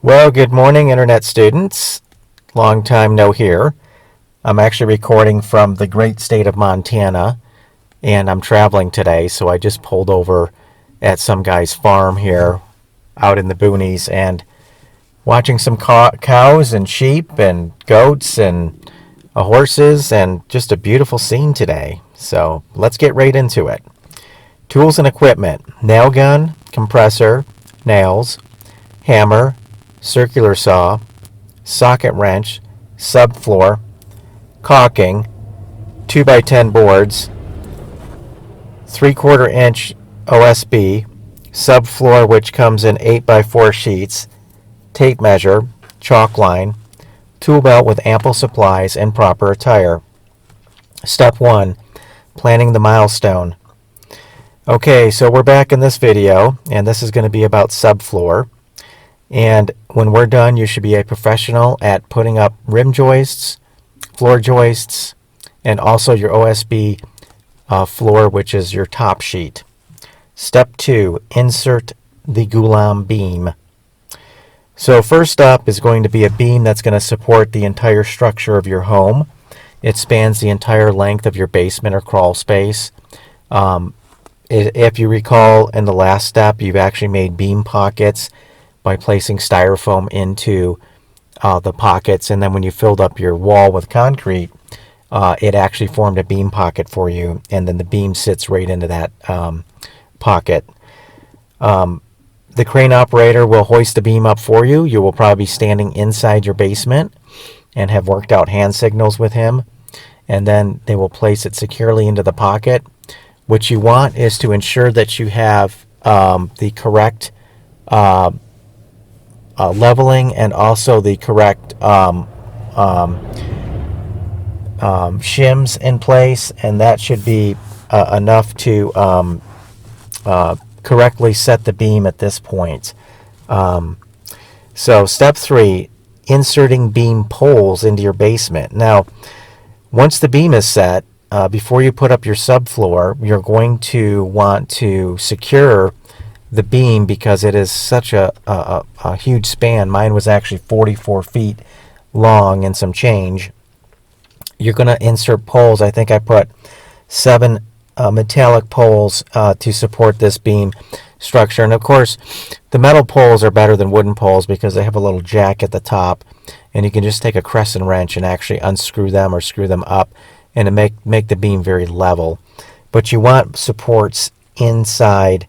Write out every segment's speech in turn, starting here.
Well, good morning, Internet students. Long time no hear. I'm actually recording from the great state of Montana, and I'm traveling today, so I just pulled over at some guy's farm here out in the boonies and watching some cows and sheep and goats and horses, and just a beautiful scene today. So let's get right into it. Tools and equipment: nail gun, compressor, nails, hammer, circular saw, socket wrench, subfloor, caulking, 2x10 boards, 3/4 inch OSB, subfloor which comes in 8x4 sheets, tape measure, chalk line, tool belt with ample supplies and proper attire. Step 1. Planning the milestone. Okay, so we're back in this video, and this is going to be about subfloor. And when we're done, you should be a professional at putting up rim joists, floor joists, and also your OSB floor, which is your top sheet. Step 2, insert the goulam beam. So first up is going to be a beam that's going to support the entire structure of your home. It spans the entire length of your basement or crawl space. If you recall, in the last step, you've actually made beam pockets by placing styrofoam into the pockets, and then when you filled up your wall with concrete, it actually formed a beam pocket for you, and then the beam sits right into that pocket. The crane operator will hoist the beam up for you. You will probably be standing inside your basement and have worked out hand signals with him, and then they will place it securely into the pocket. What you want is to ensure that you have the correct leveling and also the correct shims in place, and that should be enough to correctly set the beam at this point. So step 3, inserting beam poles into your basement. Now, once the beam is set, before you put up your subfloor, you're going to want to secure the beam because it is such a huge span. Mine was actually 44 feet long and some change. You're going to insert poles. I think I put 7 metallic poles to support this beam structure. And of course, the metal poles are better than wooden poles because they have a little jack at the top, and you can just take a crescent wrench and actually unscrew them or screw them up and to make the beam very level. But you want supports inside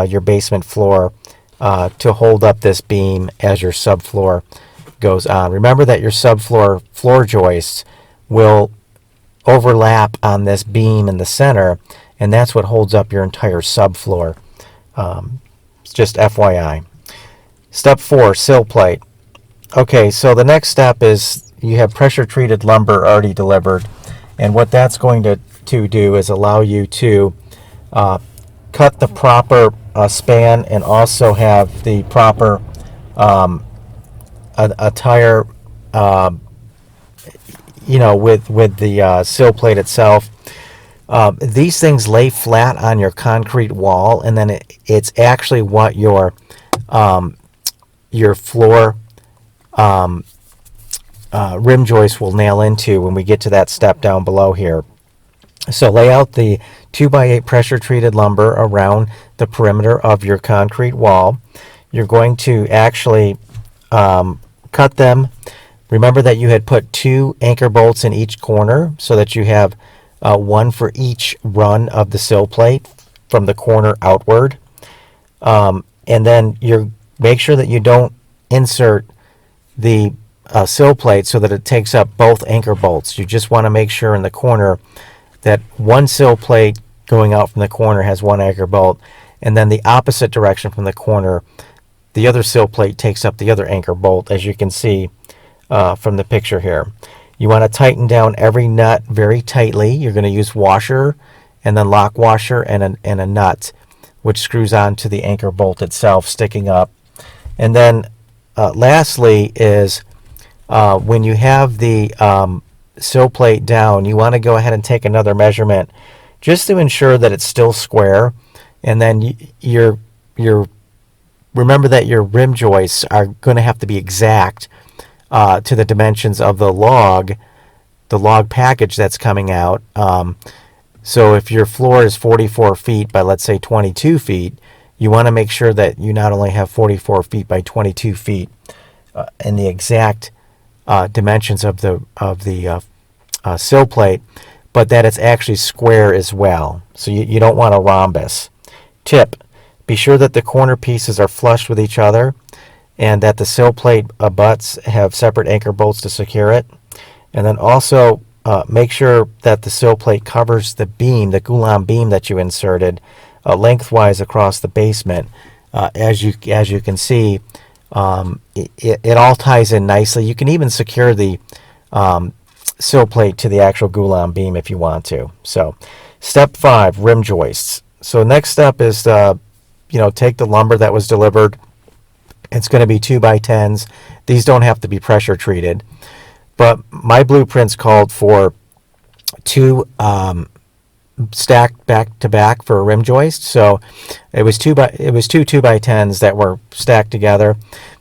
your basement floor to hold up this beam as your subfloor goes on. Remember that your subfloor floor joists will overlap on this beam in the center, and that's what holds up your entire subfloor. Just FYI. Step 4, sill plate. Okay, so the next step is you have pressure treated lumber already delivered, and what that's going to do is allow you to cut the proper span and also have the proper attire, with the sill plate itself. These things lay flat on your concrete wall, and then it's actually what your floor rim joist will nail into when we get to that step down below here. So lay out the 2x8 pressure treated lumber around the perimeter of your concrete wall. You're going to actually cut them. Remember that you had put 2 anchor bolts in each corner so that you have one for each run of the sill plate from the corner outward. And then make sure that you don't insert the sill plate so that it takes up both anchor bolts. You just want to make sure in the corner that one sill plate going out from the corner has one anchor bolt, and then the opposite direction from the corner, the other sill plate takes up the other anchor bolt, as you can see from the picture here. You want to tighten down every nut very tightly. You're going to use washer and then lock washer and a nut, which screws on to the anchor bolt itself sticking up. And then lastly is when you have the sill plate down, you want to go ahead and take another measurement just to ensure that it's still square, and then your remember that your rim joists are going to have to be exact to the dimensions of the log package that's coming out. So if your floor is 44 feet by, let's say, 22 feet, you want to make sure that you not only have 44 feet by 22 feet in the exact dimensions of the sill plate, but that it's actually square as well. So you don't want a rhombus. Tip: be sure that the corner pieces are flush with each other and that the sill plate butts have separate anchor bolts to secure it. And then also make sure that the sill plate covers the beam, the goulam beam that you inserted lengthwise across the basement. As you can see, it all ties in nicely. You can even secure the sill plate to the actual goulam beam if you want to. So, step 5, rim joists. So next step is take the lumber that was delivered. It's going to be 2x10s. These don't have to be pressure treated, but my blueprints called for 2 stacked back to back for a rim joist. So it was 2 2x10s that were stacked together.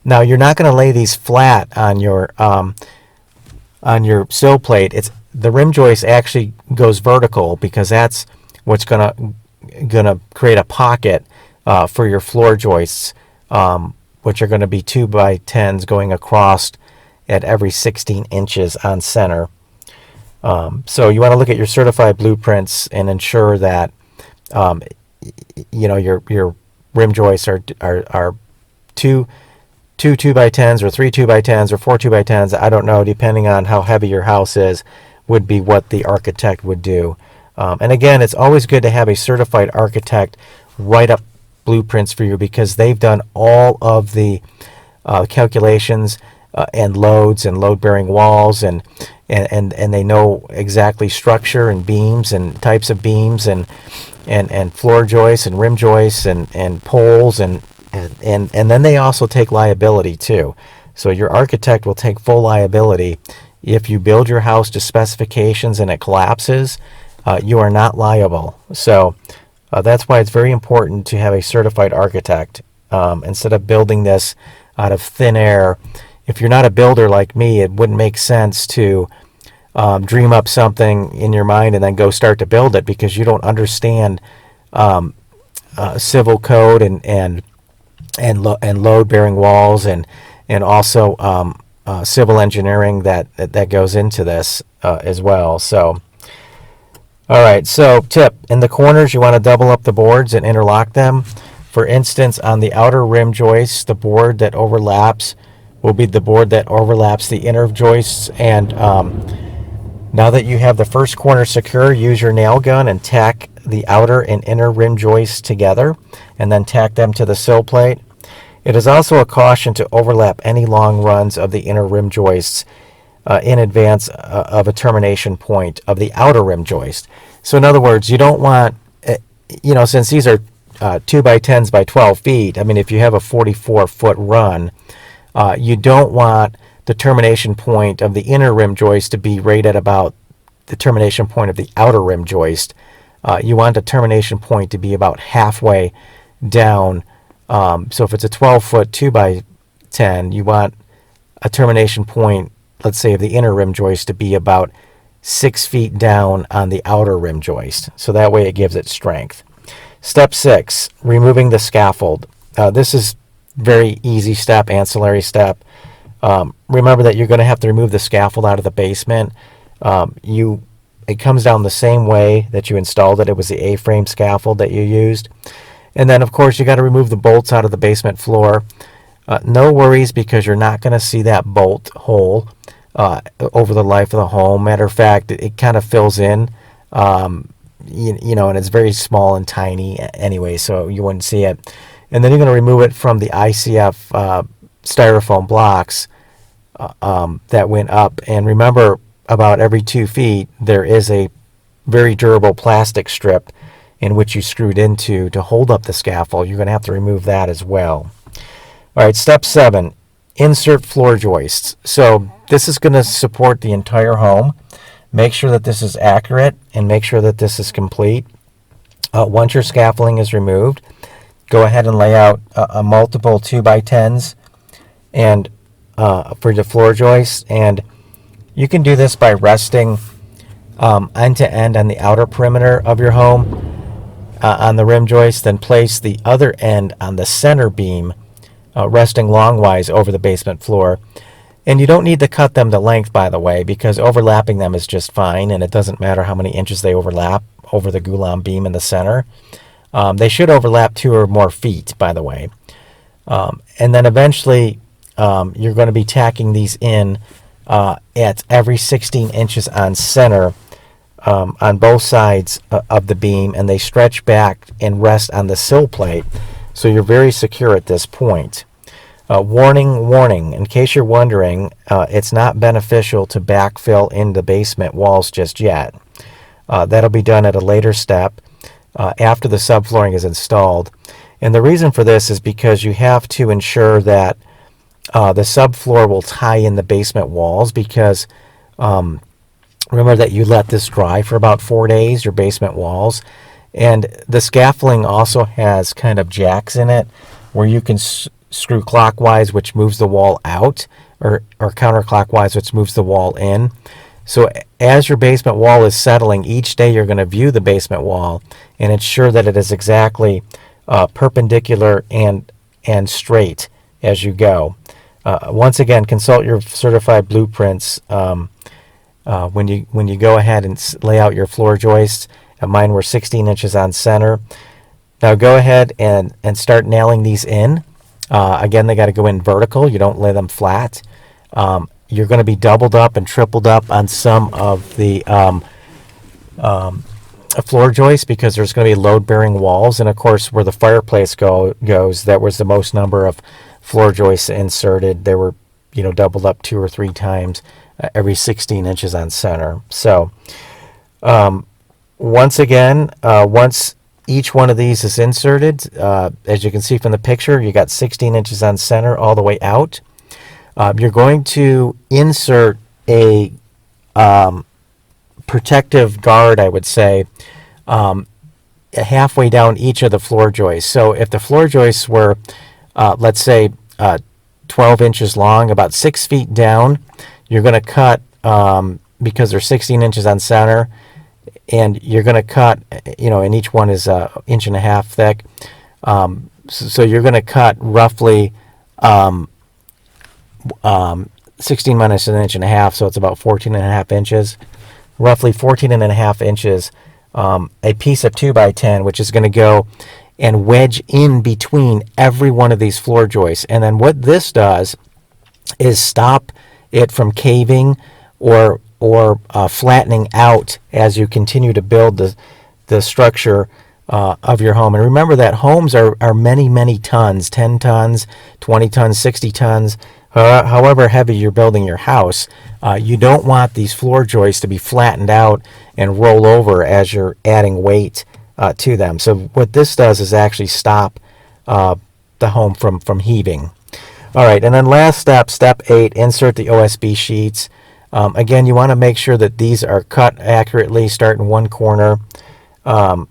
Now you're not going to lay these flat on your sill plate. The rim joist actually goes vertical because that's what's gonna create a pocket for your floor joists, which are going to be 2x10s going across at every 16 inches on center. So you want to look at your certified blueprints and ensure that your rim joists are 2 2x10s or 3 2x10s or 4 2x10s. I don't know, depending on how heavy your house is, would be what the architect would do. And again, it's always good to have a certified architect write up blueprints for you because they've done all of the calculations and loads and load-bearing walls, and they know exactly structure and beams and types of beams and floor joists and rim joists and poles and then they also take liability too. So your architect will take full liability if you build your house to specifications and it collapses. You are not liable. So that's why it's very important to have a certified architect instead of building this out of thin air. If you're not a builder like me, it wouldn't make sense to dream up something in your mind and then go start to build it because you don't understand civil code and load-bearing walls and also civil engineering that goes into this as well. So, all right. So, tip: in the corners, you want to double up the boards and interlock them. For instance, on the outer rim joists, the board that overlaps will be the board that overlaps the inner joists. And now that you have the first corner secure, use your nail gun and tack the outer and inner rim joists together, and then tack them to the sill plate. It is also a caution to overlap any long runs of the inner rim joists in advance of a termination point of the outer rim joist. So in other words, you don't want, since these are 2x10s by 12 feet, I mean, if you have a 44-foot run, you don't want the termination point of the inner rim joist to be right at about the termination point of the outer rim joist. You want the termination point to be about halfway down. So if it's a 12-foot 2x10, you want a termination point, let's say, of the inner rim joist to be about 6 feet down on the outer rim joist. So that way it gives it strength. Step 6, removing the scaffold. This is very easy step, ancillary step. Remember that you're going to have to remove the scaffold out of the basement. It comes down the same way that you installed it. It was the A-frame scaffold that you used. And then, of course, you got to remove the bolts out of the basement floor. No worries, because you're not going to see that bolt hole over the life of the home. Matter of fact, it kind of fills in, and it's very small and tiny anyway, so you wouldn't see it. And then you're going to remove it from the ICF styrofoam blocks that went up. And remember, about every 2 feet, there is a very durable plastic strip in which you screwed into to hold up the scaffold. You're going to have to remove that as well. All right, step 7, insert floor joists. So this is going to support the entire home. Make sure that this is accurate and make sure that this is complete. Once your scaffolding is removed, go ahead and lay out a multiple 2x10s and for the floor joists. And you can do this by resting end to end on the outer perimeter of your home on the rim joist, then place the other end on the center beam, resting longwise over the basement floor. And you don't need to cut them to length, by the way, because overlapping them is just fine, and it doesn't matter how many inches they overlap over the goulam beam in the center. They should overlap 2 or more feet, by the way. And then eventually you're going to be tacking these in at every 16 inches on center on both sides of the beam, and they stretch back and rest on the sill plate, so you're very secure at this point. Warning, in case you're wondering, it's not beneficial to backfill in the basement walls just yet. That'll be done at a later step after the subflooring is installed. And the reason for this is because you have to ensure that the subfloor will tie in the basement walls, because remember that you let this dry for about 4 days, your basement walls. And the scaffolding also has kind of jacks in it where you can screw clockwise, which moves the wall out, or counterclockwise, which moves the wall in. So as your basement wall is settling, each day you're going to view the basement wall and ensure that it is exactly perpendicular and straight as you go. Once again, consult your certified blueprints when you go ahead and lay out your floor joists. Mine were 16 inches on center. Now go ahead and start nailing these in. Again, they got to go in vertical. You don't lay them flat. You're going to be doubled up and tripled up on some of the floor joists, because there's going to be load-bearing walls. And of course, where the fireplace goes, that was the most number of floor joists inserted. They were, doubled up 2 or 3 times every 16 inches on center. So once again, once each one of these is inserted, as you can see from the picture, you got 16 inches on center all the way out. You're going to insert a protective guard, I would say, halfway down each of the floor joists. So if the floor joists were, let's say, 12 inches long, about 6 feet down, you're going to cut, because they're 16 inches on center, and you're going to cut, and each one is 1.5 inches thick. So you're going to cut roughly 16 minus 1.5 inches, so it's about 14.5 inches. Roughly 14.5 inches, a piece of 2x10, which is going to go and wedge in between every one of these floor joists. And then what this does is stop it from caving or flattening out as you continue to build the structure of your home. And remember that homes are many, many tons, 10 tons, 20 tons, 60 tons, however heavy you're building your house. You don't want these floor joists to be flattened out and roll over as you're adding weight to them. So what this does is actually stop the home from heaving. All right, and then last step, step 8, insert the OSB sheets. Again, you want to make sure that these are cut accurately, start in one corner, and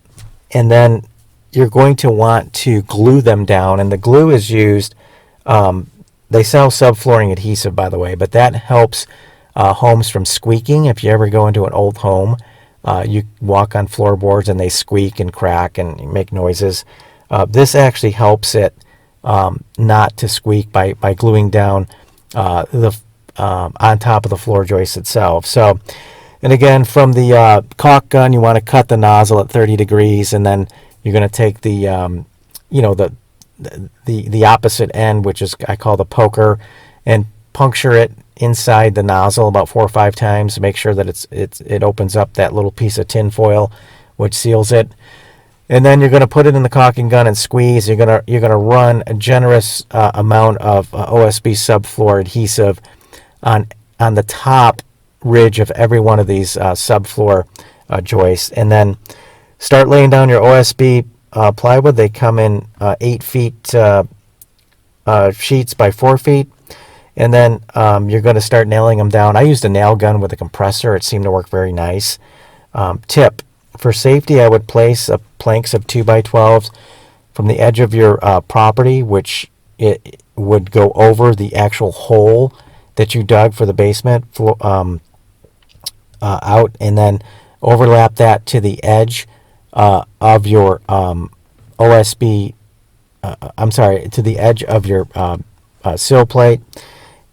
then you're going to want to glue them down. And the glue is used, they sell subflooring adhesive, by the way, but that helps homes from squeaking. If you ever go into an old home, you walk on floorboards and they squeak and crack and make noises. This actually helps it not to squeak by gluing down on top of the floor joist itself. So, and again, from the caulk gun, you want to cut the nozzle at 30 degrees, and then you're going to take the the opposite end, which is I call the poker, and puncture it inside the nozzle about 4 or 5 times to make sure that it opens up that little piece of tin foil which seals it. And then you're going to put it in the caulking gun and squeeze. You're going to run a generous amount of OSB subfloor adhesive on the top ridge of every one of these subfloor joists, and then start laying down your OSB plywood. They come in 8 feet sheets by 4 feet, and then you're going to start nailing them down. I used a nail gun with a compressor. It seemed to work very nice. Tip: for safety, I would place planks of 2x12s from the edge of your property, which it would go over the actual hole that you dug for the basement out, and then overlap that to the edge of your OSB. I'm sorry, to the edge of your sill plate,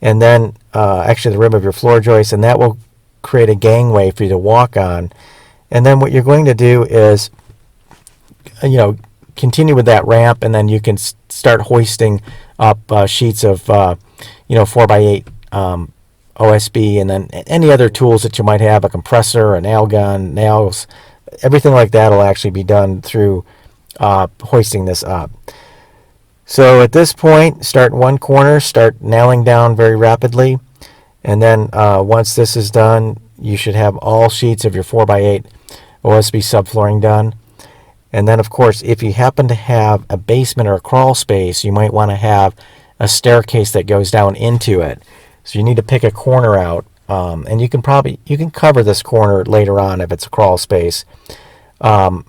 and then actually the rim of your floor joist, and that will create a gangway for you to walk on. And then what you're going to do is, continue with that ramp, and then you can start hoisting up sheets of 4x8 OSB, and then any other tools that you might have, a compressor, a nail gun, nails, everything like that will actually be done through hoisting this up. So at this point, start in one corner, start nailing down very rapidly, and then once this is done, you should have all sheets of your 4x8 OSB subflooring done. And then, of course, if you happen to have a basement or a crawl space, you might want to have a staircase that goes down into it. So you need to pick a corner out, and you can cover this corner later on if it's a crawl space. And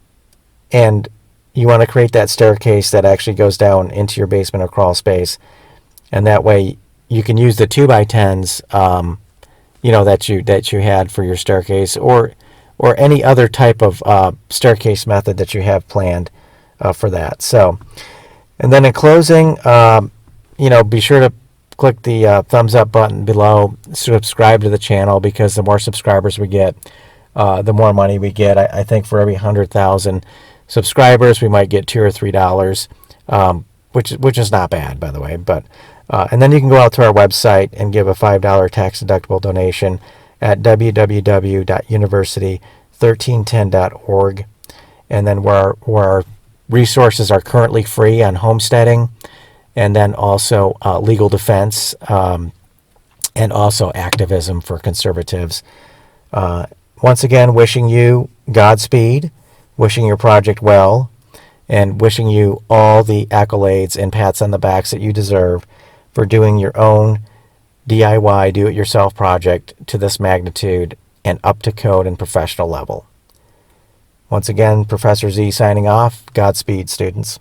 you want to create that staircase that actually goes down into your basement or crawl space, and that way you can use the 2x10s, that you had for your staircase, or any other type of staircase method that you have planned for that. So, and then in closing, be sure to click the thumbs up button below, subscribe to the channel, because the more subscribers we get, the more money we get. I think for every 100,000 subscribers, we might get $2 or $3, which is not bad, by the way. But and then you can go out to our website and give a $5 tax deductible donation at www.university1310.org, and then where our resources are currently free on homesteading, and then also legal defense, and also activism for conservatives. Once again, wishing you Godspeed, wishing your project well, and wishing you all the accolades and pats on the backs that you deserve for doing your own DIY, do-it-yourself project to this magnitude and up to code and professional level. Once again, Professor Z signing off. Godspeed, students.